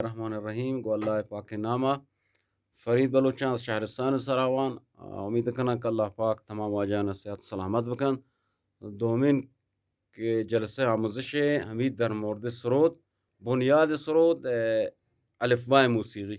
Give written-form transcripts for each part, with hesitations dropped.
الرحمن الرحیم گو اللہ پاک کے نامہ فرید بلوچاں شہرستان سراوان امید کنا کہ اللہ پاک تمام واجان صحت سلامت بکن دومین کے جلسه آموزش حمید در مورد سرود بنیاد سرود الفبای موسیقی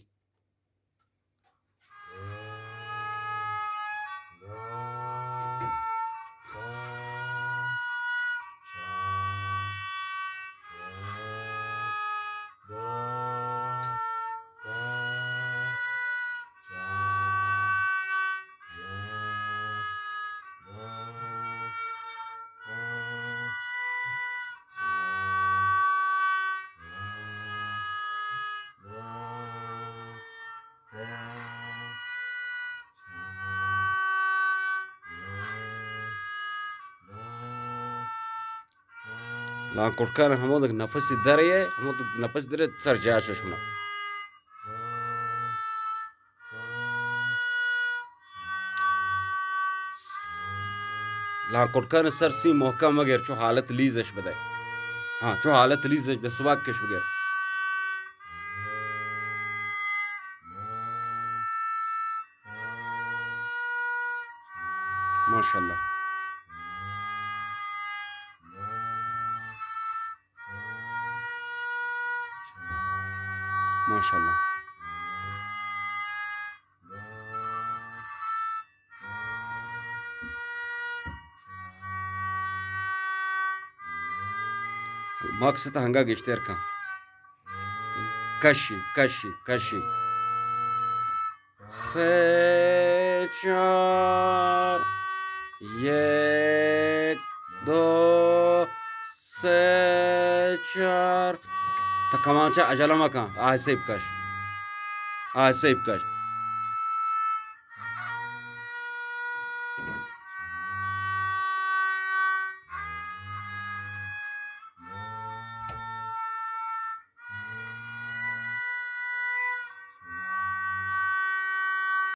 لان کرکان همود نفسی دریه همود نفس دره سر جاشش منا لان کرکان سر سی محکم مگر چو حالت لیزش بده ها چو حالت لیزش به سواک کش بگر ماشاءالله ماشاءالله مقصد هنگا گشتر کن کشی کشی کشی سه چار یک دو سه چار تا کمانچه عجله مکن آهسته بکش آهسته بکش